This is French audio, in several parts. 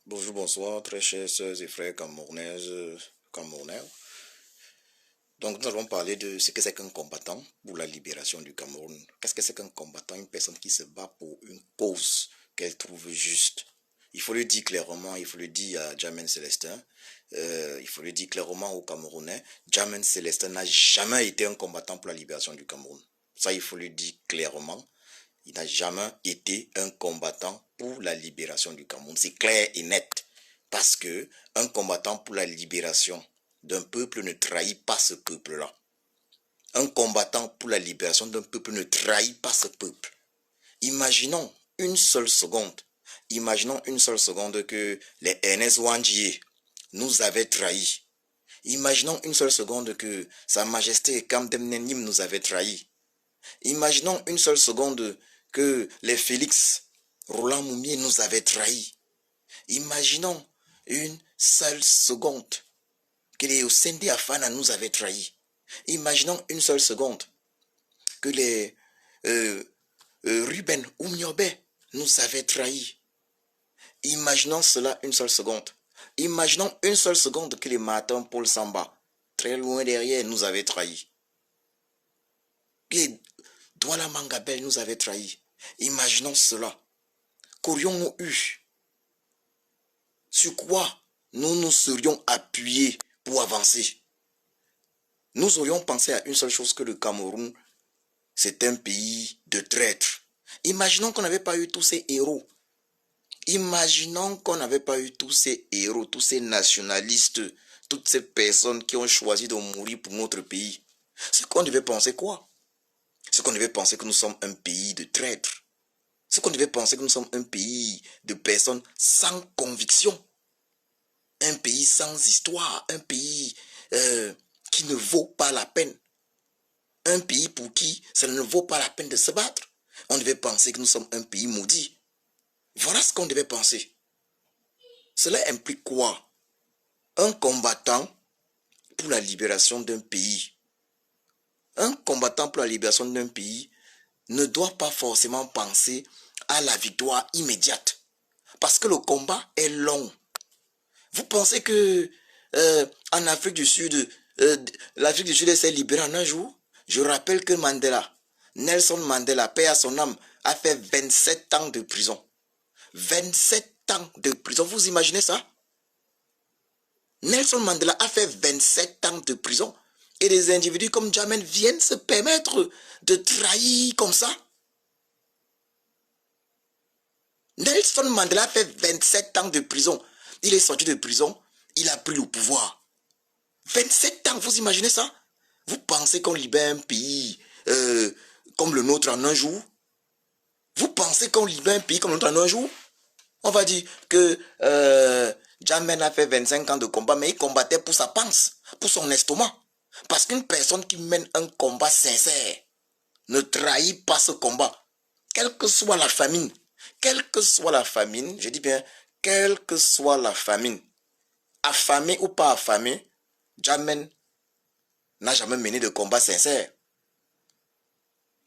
Bonjour, bonsoir, très chers sœurs et frères camerounaises, camerounais. Donc, nous allons parler de ce que c'est qu'un combattant pour la libération du Cameroun. Qu'est-ce que c'est qu'un combattant? Une personne qui se bat pour une cause qu'elle trouve juste. Il faut le dire clairement, il faut le dire à Jamin Célestin, il faut le dire clairement aux Camerounais. Jamin Célestin n'a jamais été un combattant pour la libération du Cameroun. Ça, il faut le dire clairement. Il n'a jamais été un combattant pour la libération du Cameroun. C'est clair et net. Parce que un combattant pour la libération d'un peuple ne trahit pas ce peuple-là. Un combattant pour la libération d'un peuple ne trahit pas ce peuple. Imaginons une seule seconde que les NS Wandjié nous avaient trahis. Imaginons une seule seconde que Sa Majesté Kamdemnenim nous avait trahis. Imaginons une seule seconde que les Félix Roland Moumier nous avaient trahis. Imaginons une seule seconde que les Osende Afana nous avaient trahis. Imaginons une seule seconde que les Ruben Oumniobe nous avaient trahis. Imaginons cela une seule seconde. Imaginons une seule seconde que les Martin Paul Samba, très loin derrière, nous avaient trahis. Que Douala Mangabel nous avait trahis. Imaginons cela. Qu'aurions-nous eu? Sur quoi nous nous serions appuyés pour avancer? Nous aurions pensé à une seule chose, que le Cameroun, c'est un pays de traîtres. Imaginons qu'on n'avait pas eu tous ces héros. Imaginons qu'on n'avait pas eu tous ces héros, tous ces nationalistes, toutes ces personnes qui ont choisi de mourir pour notre pays. Ce qu'on devait penser quoi? Ce qu'on devait penser que nous sommes un pays de traîtres. Ce qu'on devait penser que nous sommes un pays de personnes sans conviction. Un pays sans histoire. Un pays qui ne vaut pas la peine. Un pays pour qui ça ne vaut pas la peine de se battre. On devait penser que nous sommes un pays maudit. Voilà ce qu'on devait penser. Cela implique quoi? Un combattant pour la libération d'un pays. Un combattant pour la libération d'un pays ne doit pas forcément penser à la victoire immédiate. Parce que le combat est long. Vous pensez que en Afrique du Sud, l'Afrique du Sud s'est libérée en un jour? Je rappelle que Nelson Mandela, paix à son âme, a fait 27 ans de prison. 27 ans de prison, vous imaginez ça? Nelson Mandela a fait 27 ans de prison. Et des individus comme Jammeh viennent se permettre de trahir comme ça. Nelson Mandela a fait 27 ans de prison. Il est sorti de prison, il a pris le pouvoir. 27 ans, vous imaginez ça? Vous pensez qu'on libère un pays comme le nôtre en un jour? Vous pensez qu'on libère un pays comme le nôtre en un jour? On va dire que Jammeh a fait 25 ans de combat, mais il combattait pour sa panse, pour son estomac. Parce qu'une personne qui mène un combat sincère ne trahit pas ce combat. Quelle que soit la famine, je dis bien, quelle que soit la famine, affamé ou pas affamé, Jammeh n'a jamais mené de combat sincère.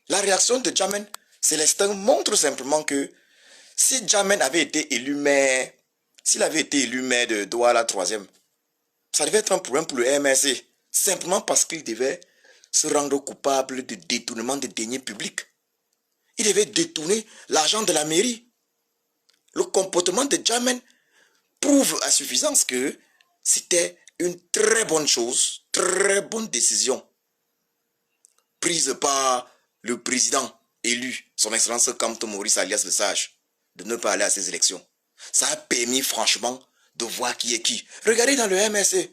La réaction de Jammeh Célestin montre simplement que si Jammeh avait été élu maire, s'il avait été élu maire de Douala 3e, ça devait être un problème pour le MRC. Simplement parce qu'il devait se rendre coupable de détournement de deniers publics. Il devait détourner l'argent de la mairie. Le comportement de Jammeh prouve à suffisance que c'était une très bonne chose, très bonne décision prise par le président élu, son excellence Kamto Maurice alias le Sage, de ne pas aller à ces élections. Ça a permis franchement de voir qui est qui. Regardez dans le MRC,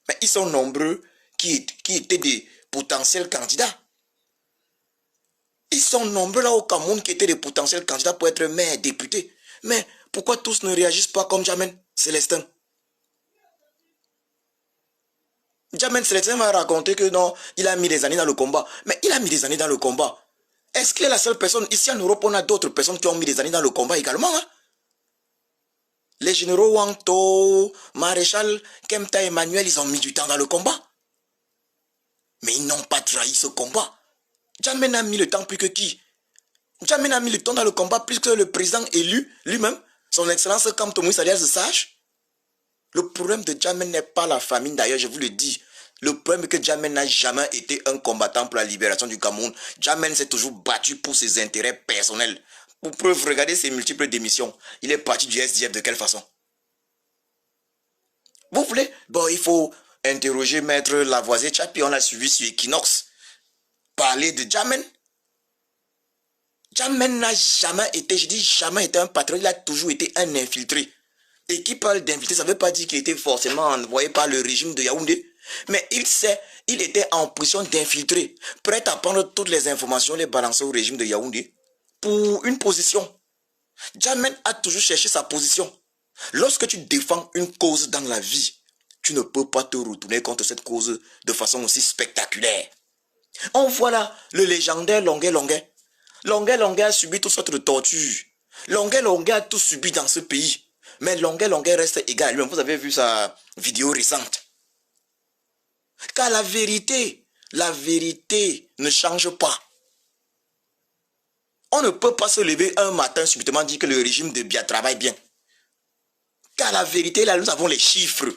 mais ils sont nombreux qui étaient des potentiels candidats. Ils sont nombreux là au Cameroun qui étaient des potentiels candidats pour être maire, député. Mais pourquoi tous ne réagissent pas comme Jammeh Célestin? Jammeh Célestin m'a raconté que non, il a mis des années dans le combat. Mais il a mis des années dans le combat. Est-ce qu'il est la seule personne? Ici en Europe, on a d'autres personnes qui ont mis des années dans le combat également. Hein? Les généraux Wangto, Maréchal, Kemta Emmanuel, ils ont mis du temps dans le combat. Mais ils n'ont pas trahi ce combat. Jammeh n'a mis le temps plus que qui? Jammeh n'a mis le temps dans le combat plus que le président élu lui-même, Son Excellence Kamto Moïse alias Sage. Le problème de Jammeh n'est pas la famine, d'ailleurs, je vous le dis. Le problème est que Jammeh n'a jamais été un combattant pour la libération du Cameroun. Jammeh s'est toujours battu pour ses intérêts personnels. Pour preuve, regardez ses multiples démissions. Il est parti du SDF de quelle façon? Vous voulez? Bon, il faut interroger Maître Lavoisier Tchapi, on l'a suivi sur Equinox. Parler de Jammeh. Jammeh n'a jamais été, je dis jamais été un patron, il a toujours été un infiltré. Et qui parle d'infiltré, ça ne veut pas dire qu'il était forcément envoyé par le régime de Yaoundé. Mais il était en position d'infiltré, prêt à prendre toutes les informations, les balancer au régime de Yaoundé pour une position. Jammeh a toujours cherché sa position. Lorsque tu défends une cause dans la vie, tu ne peux pas te retourner contre cette cause de façon aussi spectaculaire. On voit là le légendaire Longuet Longuet. Longuet Longuet a subi toutes sortes de tortures. Longuet Longuet a tout subi dans ce pays. Mais Longuet Longuet reste égal à lui-même. Vous avez vu sa vidéo récente. Car la vérité ne change pas. On ne peut pas se lever un matin subitement dire que le régime de Biya travaille bien. Car la vérité, là, nous avons les chiffres.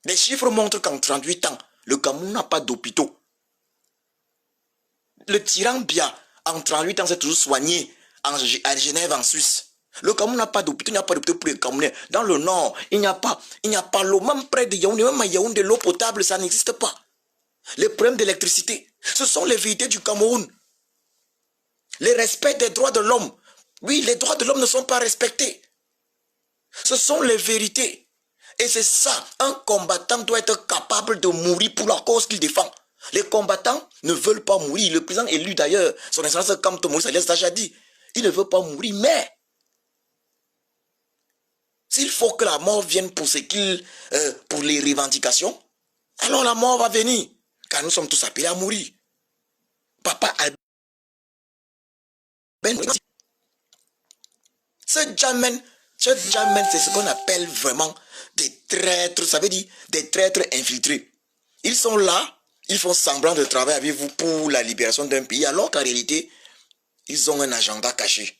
Les chiffres montrent qu'en 38 ans, le Cameroun n'a pas d'hôpitaux. Le tyran Biya, en 38 ans, s'est toujours soigné à Genève, en Suisse. Le Cameroun n'a pas d'hôpital, il n'y a pas d'hôpital pour les Camerounais. Dans le nord, il n'y a pas l'eau. Même près de Yaoundé, même à Yaoundé, l'eau potable, ça n'existe pas. Les problèmes d'électricité, ce sont les vérités du Cameroun. Le respect des droits de l'homme. Oui, les droits de l'homme ne sont pas respectés. Ce sont les vérités. Et c'est ça, un combattant doit être capable de mourir pour la cause qu'il défend. Les combattants ne veulent pas mourir. Le président élu d'ailleurs, son excellence Kamto Moïse alias Sage a dit, il ne veut pas mourir, mais s'il faut que la mort vienne pour pour les revendications, alors la mort va venir. Car nous sommes tous appelés à mourir. Papa Albert, ce Jammeh, c'est ce qu'on appelle vraiment des traîtres, ça veut dire des traîtres infiltrés. Ils sont là, ils font semblant de travailler avec vous pour la libération d'un pays, alors qu'en réalité, ils ont un agenda caché.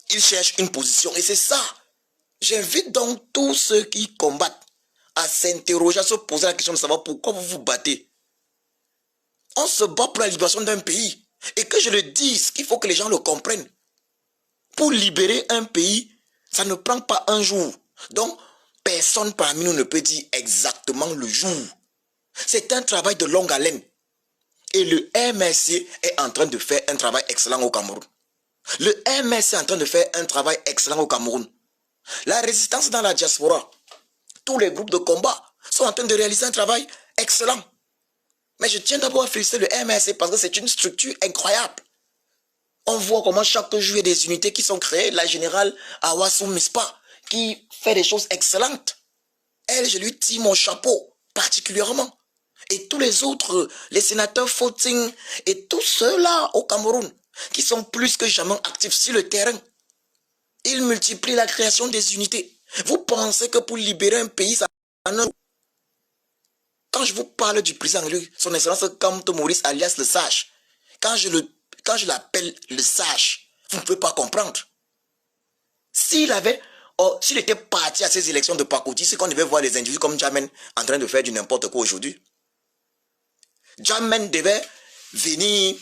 Ils cherchent une position et c'est ça. J'invite donc tous ceux qui combattent à s'interroger, à se poser la question de savoir pourquoi vous vous battez. On se bat pour la libération d'un pays. Et que je le dise, qu'il faut que les gens le comprennent. Pour libérer un pays, ça ne prend pas un jour. Donc, personne parmi nous ne peut dire exactement le jour. C'est un travail de longue haleine. Et le MSC est en train de faire un travail excellent au Cameroun. Le MSC est en train de faire un travail excellent au Cameroun. La résistance dans la diaspora, tous les groupes de combat sont en train de réaliser un travail excellent. Mais je tiens d'abord à féliciter le MSC parce que c'est une structure incroyable. On voit comment chaque jour il y a des unités qui sont créées. La générale Awassou Mispa qui fait des choses excellentes. Elle, je lui tire mon chapeau particulièrement. Et tous les autres, les sénateurs Footing et tous ceux-là au Cameroun qui sont plus que jamais actifs sur le terrain. Ils multiplient la création des unités. Vous pensez que pour libérer un pays, ça... Quand je vous parle du président, son excellence Kamto Maurice alias le Sage, quand je l'appelle le Sage, vous ne pouvez pas comprendre. S'il était parti à ces élections de Pakoti, c'est qu'on devait voir les individus comme Jammeh en train de faire du n'importe quoi aujourd'hui. Jammeh devait venir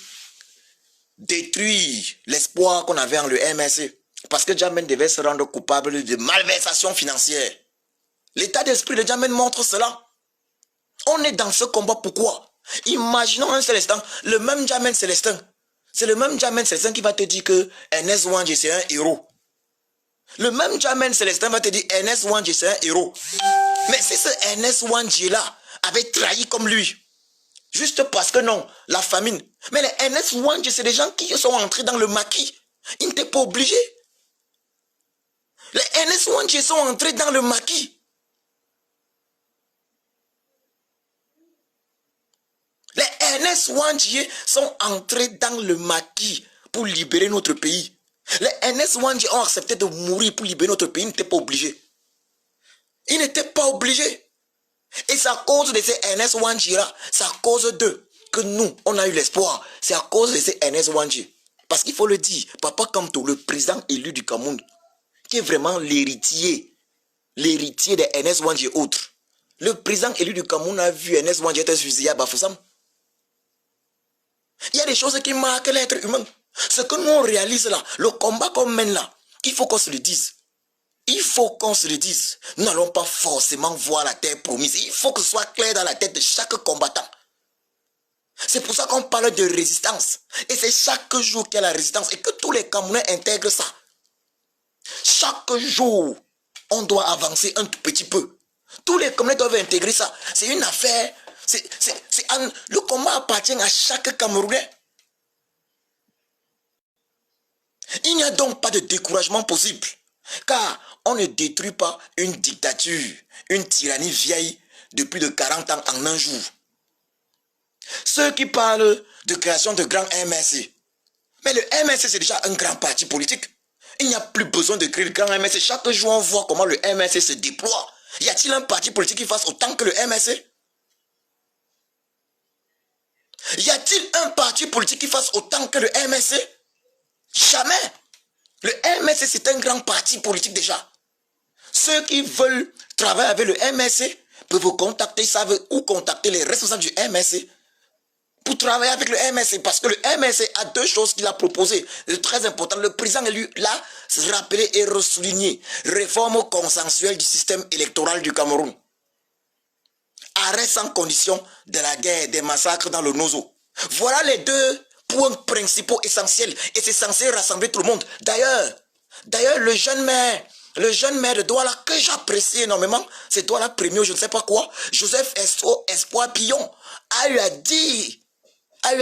détruire l'espoir qu'on avait en le MSC. Parce que Jammeh devait se rendre coupable de malversation financière. L'état d'esprit de Jammeh montre cela. On est dans ce combat, pourquoi? Imaginons un Célestin, le même Jammeh Célestin. C'est le même Jammeh Célestin qui va te dire que Ernest Ouandjé c'est un héros. Le même Jammeh Célestin va te dire Ernest Ouandjé c'est un héros. Mais si ce Ernest Ouandjé là avait trahi comme lui, juste parce que non, la famine. Mais les Ernest Ouandjé, c'est des gens qui sont entrés dans le maquis. Ils n'étaient pas obligés. Les Ernest Ouandjé sont entrés dans le maquis. Les Ernest Ouandjé sont entrés dans le maquis pour libérer notre pays. Les Ernest Ouandjé ont accepté de mourir pour libérer notre pays. Ils n'étaient pas obligés. Ils n'étaient pas obligés. Et c'est à cause de ces Ernest Ouandjé là, c'est à cause d'eux que nous, on a eu l'espoir. C'est à cause de ces Ernest Ouandjé. Parce qu'il faut le dire, Papa Kamto, le président élu du Cameroun, qui est vraiment l'héritier des Ernest Ouandji et autres. Le président élu du Cameroun a vu Ernest Ouandji être fusillé à Bafoussam. Il y a des choses qui marquent l'être humain. Ce que nous on réalise là, le combat qu'on mène là, il faut qu'on se le dise. Il faut qu'on se le dise. Nous n'allons pas forcément voir la terre promise. Il faut que ce soit clair dans la tête de chaque combattant. C'est pour ça qu'on parle de résistance. Et c'est chaque jour qu'il y a la résistance. Et que tous les Camerounais intègrent ça. Chaque jour, on doit avancer un tout petit peu. Tous les Camerounais doivent intégrer ça. C'est une affaire. Le combat appartient à chaque Camerounais. Il n'y a donc pas de découragement possible. Car on ne détruit pas une dictature, une tyrannie vieille de plus de 40 ans en un jour. Ceux qui parlent de création de grands MSC. Mais le MSC, c'est déjà un grand parti politique. Il n'y a plus besoin de créer le grand MSC. Chaque jour, on voit comment le MSC se déploie. Y a-t-il un parti politique qui fasse autant que le MSC? Y a-t-il un parti politique qui fasse autant que le MSC? Jamais. Le MSC, c'est un grand parti politique déjà. Ceux qui veulent travailler avec le MSC peuvent vous contacter, savent où contacter les responsables du MSC pour travailler avec le MSC. Parce que le MSC a deux choses qu'il a proposées. C'est très important. Le président élu l'a rappelé et ressouligné. Réforme consensuelle du système électoral du Cameroun. Arrêt sans condition de la guerre, des massacres dans le Nozo. Voilà les deux points principaux essentiels. Et c'est censé rassembler tout le monde. D'ailleurs, le jeune maire de Douala, que j'apprécie énormément, c'est Douala Premier, je ne sais pas quoi, Joseph Espoir Pillon, a eu à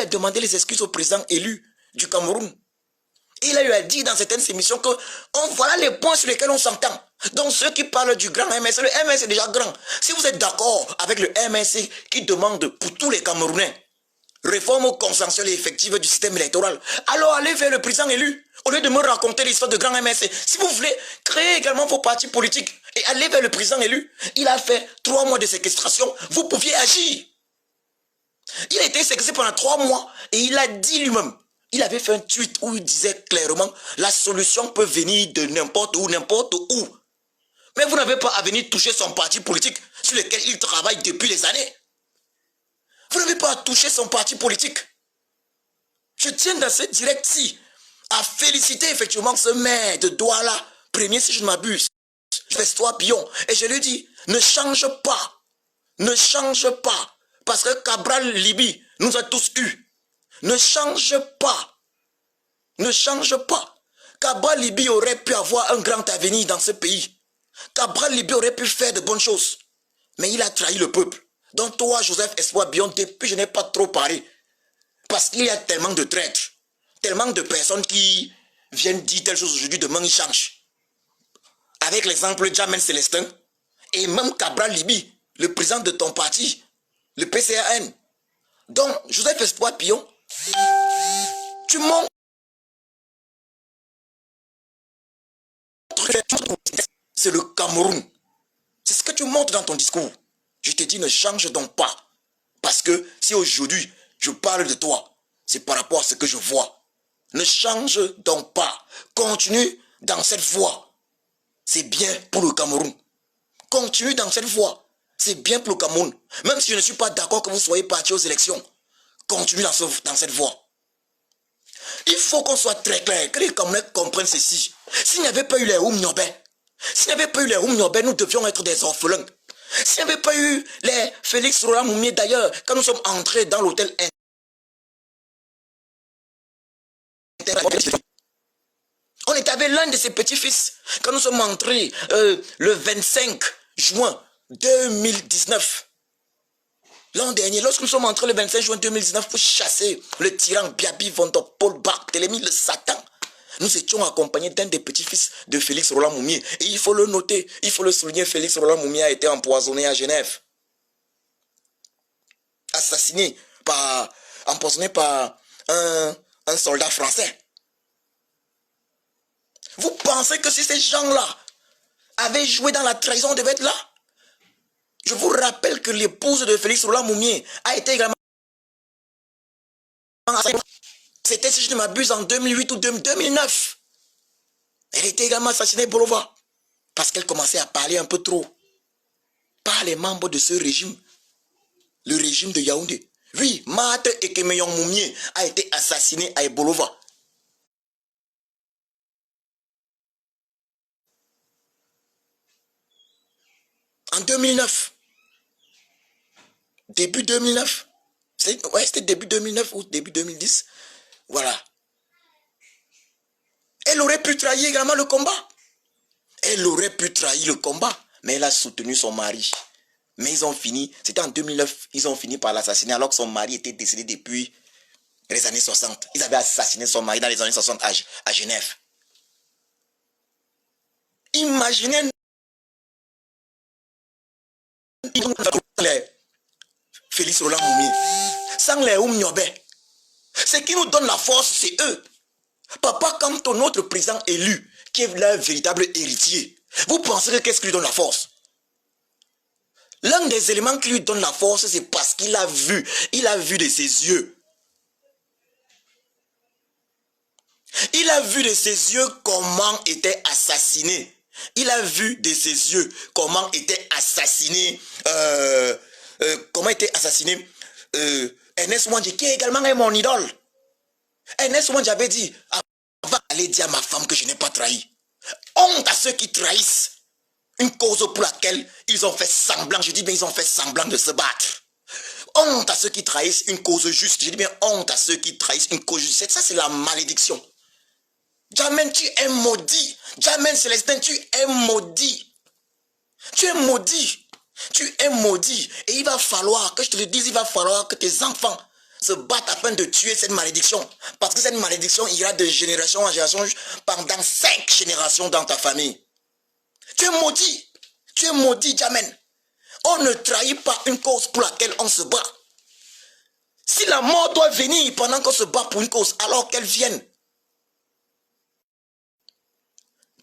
demander les excuses au président élu du Cameroun. Il a eu à dire dans certaines émissions que voilà les points sur lesquels on s'entend. Donc ceux qui parlent du grand MSC, le MSC est déjà grand. Si vous êtes d'accord avec le MSC qui demande pour tous les Camerounais réforme consensuelle et effective du système électoral, alors allez vers le président élu au lieu de me raconter l'histoire de grand MSC. Si vous voulez, créez également vos partis politiques et allez vers le président élu. Il a fait 3 mois de séquestration, vous pouviez agir. Il a été séquestré pendant 3 mois et il a dit lui-même, il avait fait un tweet où il disait clairement, la solution peut venir de n'importe où, n'importe où. Mais vous n'avez pas à venir toucher son parti politique sur lequel il travaille depuis des années. Vous n'avez pas à toucher son parti politique. Je tiens dans cette direct-ci à féliciter effectivement ce maire de Douala, Premier si je ne m'abuse, Espoir Pillon. Et je lui dis, ne change pas. Ne change pas. Parce que Cabral Libi nous a tous eus. Ne change pas. Ne change pas. Cabral Libi aurait pu avoir un grand avenir dans ce pays. Cabral Libi aurait pu faire de bonnes choses. Mais il a trahi le peuple. Donc toi, Joseph Espoir Pillon, depuis je n'ai pas trop parlé. Parce qu'il y a tellement de traîtres. Tellement de personnes qui viennent dire telle chose aujourd'hui, demain ils changent. Avec l'exemple de Jamel Célestin et même Cabral Libi, le président de ton parti, le PCAN. Donc, Joseph Espoir Pillon, tu montres c'est le Cameroun. C'est ce que tu montres dans ton discours. Je te dis, ne change donc pas. Parce que si aujourd'hui, je parle de toi, c'est par rapport à ce que je vois. Ne change donc pas. Continue dans cette voie. C'est bien pour le Cameroun. Continue dans cette voie. C'est bien pour le Cameroun. Même si je ne suis pas d'accord que vous soyez parti aux élections. Continue dans cette voie. Il faut qu'on soit très clair, que les Camerounais comprennent ceci. S'il n'y avait pas eu les Oumniobé, nous devions être des orphelins. S'il n'y avait pas eu les Félix Roland Moumié d'ailleurs, quand nous sommes entrés dans l'hôtel on était avec l'un de ses petits-fils. Quand nous sommes entrés le 25 juin 2019, l'an dernier, lorsque nous sommes entrés le 25 juin 2019 pour chasser le tyran Biabi Vondopol Barthélemy, le Satan, nous étions accompagnés d'un des petits-fils de Félix Roland Moumié. Et il faut le noter, il faut le souligner, Félix Roland Moumié a été empoisonné à Genève. Empoisonné par un soldat français. Vous pensez que si ces gens-là avaient joué dans la trahison, on devait être là? Je vous rappelle que l'épouse de Félix Roland Moumié a été également... C'était, si je ne m'abuse, en 2008 ou 2009. Elle était également assassinée, Bolova, parce qu'elle commençait à parler un peu trop par les membres de ce régime, le régime de Yaoundé. Oui, Mate Ekemeyong Moumie a été assassiné à Bolova. En 2009. Début 2009. Ouais, c'était début 2009 ou début 2010. Voilà. Elle aurait pu trahir également le combat. Elle aurait pu trahir le combat, mais elle a soutenu son mari. Mais ils ont fini, c'était en 2009, ils ont fini par l'assassiner alors que son mari était décédé depuis les années 60. Ils avaient assassiné son mari dans les années 60 à Genève. Imaginez Félix Roland Moumi, sans les Oumniobe. Ce qui nous donne la force, c'est eux. Papa, comme ton autre président élu, qui est leur véritable héritier, vous pensez que qu'est-ce qui lui donne la force? L'un des éléments qui lui donne la force, c'est parce qu'il a vu de ses yeux. Il a vu de ses yeux comment était assassiné. Il a vu de ses yeux comment était assassiné, Ernest Ouandji, qui est également mon idole. Ernest Ouandji avait dit, avant d'aller dire à ma femme que je n'ai pas trahi. Honte à ceux qui trahissent une cause pour laquelle ils ont fait semblant, je dis bien ils ont fait semblant de se battre. Honte à ceux qui trahissent une cause juste, je dis bien honte à ceux qui trahissent une cause juste. Ça c'est la malédiction. Jamen, tu es maudit. Jamen Célestin, tu es maudit. Tu es maudit. Tu es maudit. Et il va falloir, que je te le dise, il va falloir que tes enfants se battent afin de tuer cette malédiction. Parce que cette malédiction ira de génération en génération pendant 5 générations dans ta famille. Tu es maudit. Tu es maudit, Jamen. On ne trahit pas une cause pour laquelle on se bat. Si la mort doit venir pendant qu'on se bat pour une cause, alors qu'elle vienne.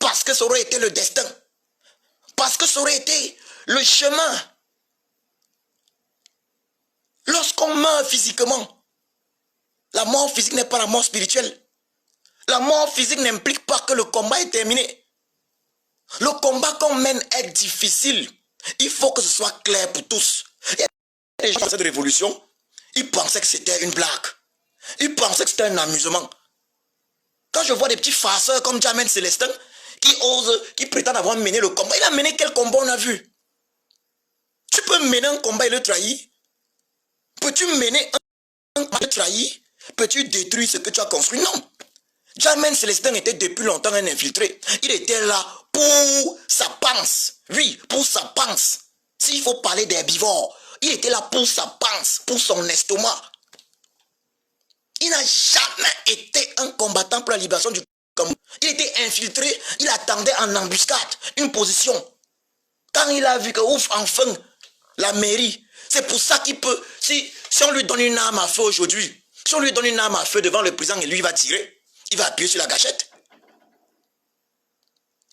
Parce que ça aurait été le destin. Parce que ça aurait été le chemin. Lorsqu'on meurt physiquement, la mort physique n'est pas la mort spirituelle. La mort physique n'implique pas que le combat est terminé. Le combat qu'on mène est difficile. Il faut que ce soit clair pour tous. Il y a des gens dans cette révolution, ils pensaient que c'était une blague. Ils pensaient que c'était un amusement. Quand je vois des petits farceurs comme Jamen Célestin, qui prétendent avoir mené le combat. Il a mené quel combat on a vu? Tu peux mener un combat et le trahir? Peux-tu mener un combat et le trahir? Peux-tu détruire ce que tu as construit? Non. Jamen Célestin était depuis longtemps un infiltré. Il était là pour sa panse. Oui, pour sa panse. S'il faut parler d'herbivore, il était là pour sa panse, pour son estomac. Il n'a jamais été un combattant pour la libération du Cameroun. Il était infiltré, il attendait en embuscade une position. Quand il a vu que, ouf, enfin, la mairie, c'est pour ça qu'il peut, si on lui donne une arme à feu aujourd'hui, si on lui donne une arme à feu devant le président et lui il va tirer, il va appuyer sur la gâchette.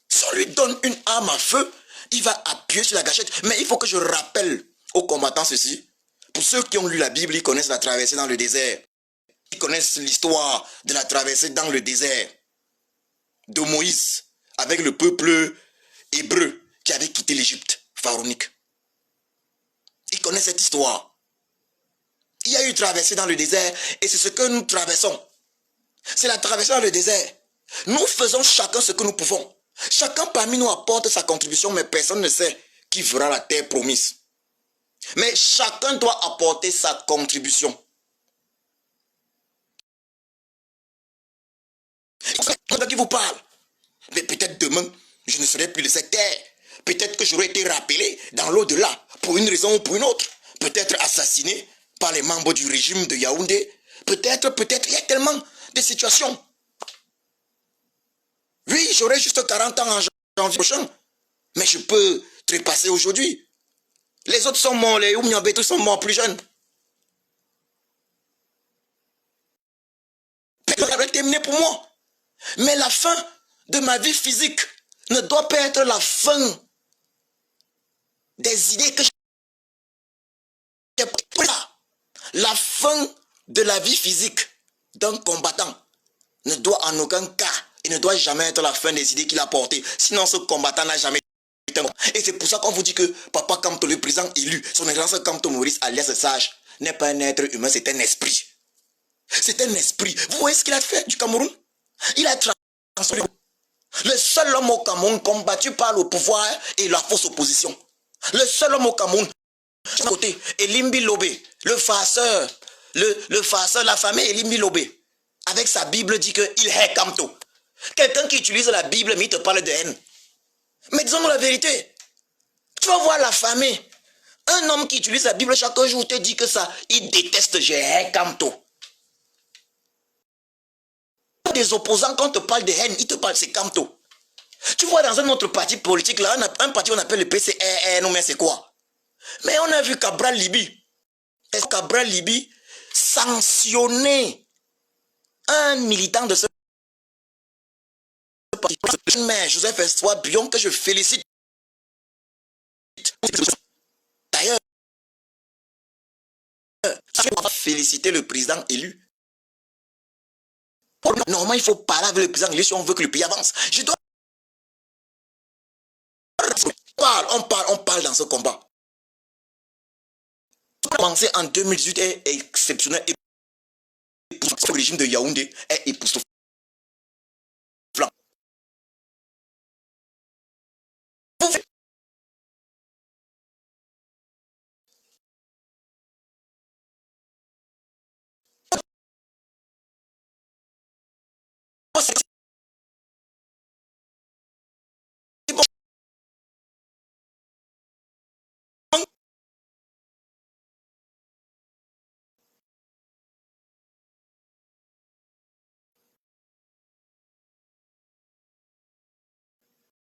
Si on lui donne une arme à feu, il va appuyer sur la gâchette. Mais il faut que je rappelle aux combattants ceci. Pour ceux qui ont lu la Bible, ils connaissent la traversée dans le désert. Ils connaissent l'histoire de la traversée dans le désert de Moïse avec le peuple hébreu qui avait quitté l'Égypte pharaonique. Ils connaissent cette histoire. Il y a eu traversée dans le désert et c'est ce que nous traversons. C'est la traversée dans le désert. Nous faisons chacun ce que nous pouvons. Chacun parmi nous apporte sa contribution, mais personne ne sait qui fera la terre promise. Mais chacun doit apporter sa contribution. Qui vous parle. Mais peut-être demain, je ne serai plus de cette terre. Peut-être que j'aurai été rappelé dans l'au-delà, pour une raison ou pour une autre. Peut-être assassiné par les membres du régime de Yaoundé. Peut-être, il y a tellement de situations. Oui, j'aurai juste 40 ans en janvier prochain. Mais je peux trépasser aujourd'hui. Les autres sont morts, les Oumniabé, sont morts plus jeunes. Ça va terminer pour moi. Mais la fin de ma vie physique ne doit pas être la fin des idées que j'ai. La fin de la vie physique d'un combattant ne doit en aucun cas Il ne doit jamais être la fin des idées qu'il a portées. Sinon, ce combattant n'a jamais été un combattant. Et c'est pour ça qu'on vous dit que Papa Kamto, le président élu, son excellence Kamto Maurice alias Sage, n'est pas un être humain, c'est un esprit. C'est un esprit. Vous voyez ce qu'il a fait du Cameroun? Il a transformé le seul homme au Cameroun combattu par le pouvoir et la fausse opposition. Le seul homme au Cameroun, côté, Elimbi Lobé, le farceur, la famille Elimbi Lobé, avec sa Bible dit qu'il est Kamto. Quelqu'un qui utilise la Bible, mais il te parle de haine. Mais disons-nous la vérité. Tu vas voir la famille. Un homme qui utilise la Bible chaque jour te dit que ça, il déteste J'ai Kamto. Des opposants, quand on te parle de haine, ils te parlent, c'est Kamto. Tu vois dans un autre parti politique, là, un parti qu'on appelle le PCR, non mais c'est quoi? Mais on a vu Cabral Libi. Est-ce que Cabral Libi sanctionner un militant de ce parti? Mais Joseph Estois Bion, que je félicite. D'ailleurs, je vais féliciter le président élu. Normalement, il faut parler avec le président élu si on veut que le pays avance. Je dois... On parle dans ce combat. Commencer en 2018 est exceptionnel. Le régime de Yaoundé est époustouflant.